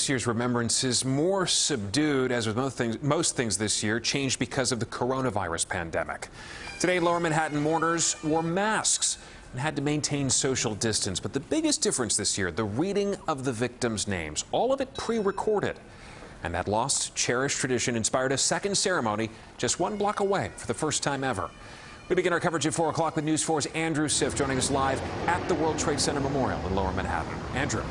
this year's remembrance is more subdued, as with most things this year, changed because of the coronavirus pandemic. Today, Lower Manhattan mourners wore masks and had to maintain social distance. But the biggest difference this year, the reading of the victims' names, all of it pre-recorded. And that lost, cherished tradition inspired a second ceremony just one block away for the first time ever. We begin our coverage at 4 o'clock with News 4's Andrew Siff joining us live at the World Trade Center Memorial in Lower Manhattan. Andrew.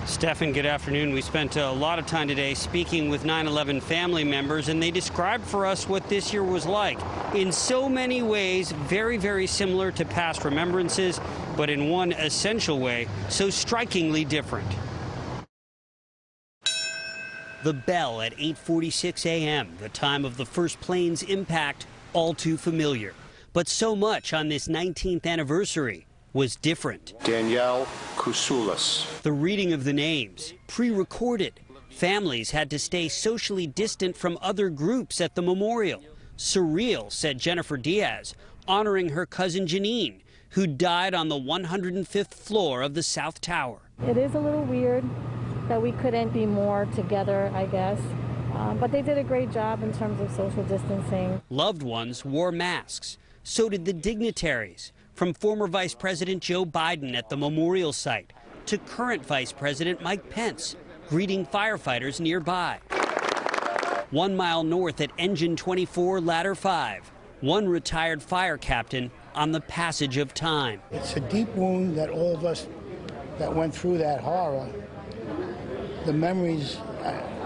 Stefan, good afternoon. We spent a lot of time today speaking with 9/11 family members, and they described for us what this year was like. In so many ways, very, very similar to past remembrances, but in one essential way, so strikingly different. The bell at 8:46 a.m., the time of the first plane's impact, all too familiar. But so much on this 19th anniversary was different. Danielle Kousoulis. The reading of the names, pre-recorded. Families had to stay socially distant from other groups at the memorial. Surreal, said Jennifer Diaz, honoring her cousin Janine, who died on the 105th floor of the South Tower. It is a little weird that we couldn't be more together, I guess. But they did a great job in terms of social distancing. Loved ones wore masks. So did the dignitaries, from former Vice President Joe Biden at the memorial site to current Vice President Mike Pence, greeting firefighters nearby. 1 mile north at Engine 24, Ladder 5, one retired fire captain on the passage of time. It's a deep wound that all of us that went through that horror, the memories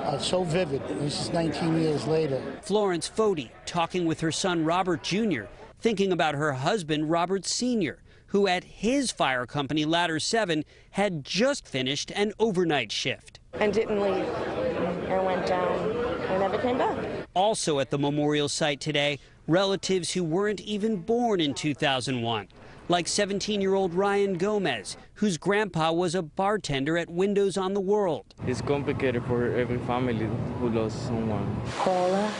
are so vivid. This is 19 years later. Florence Foti talking with her son Robert Jr., thinking about her husband Robert Sr., who at his fire company Ladder 7 had just finished an overnight shift. And didn't leave. I went down and never came back. Also at the memorial site today, relatives who weren't even born in 2001. Like 17-year-old Ryan Gomez, whose grandpa was a bartender at Windows on the World. It's complicated for every family who lost someone. Paula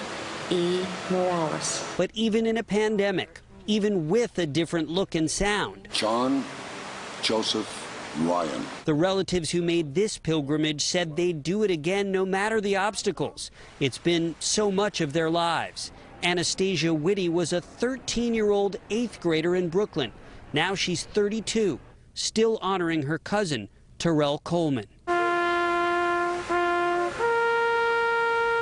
E. Morales. But even in a pandemic, even with a different look and sound, John Joseph Ryan. The relatives who made this pilgrimage said they'd do it again no matter the obstacles. It's been so much of their lives. Anastasia Whitty was a 13-year-old 8th grader in Brooklyn. Now she's 32, still honoring her cousin, Terrell Coleman.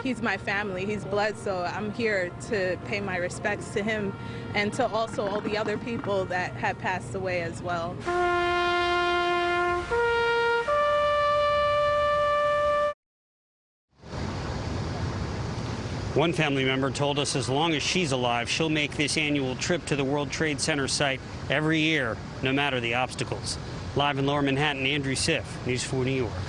He's my family, he's blood, so I'm here to pay my respects to him and to also all the other people that have passed away as well. One family member told us as long as she's alive, she'll make this annual trip to the World Trade Center site every year, no matter the obstacles. Live in Lower Manhattan, Andrew Siff, News 4 New York.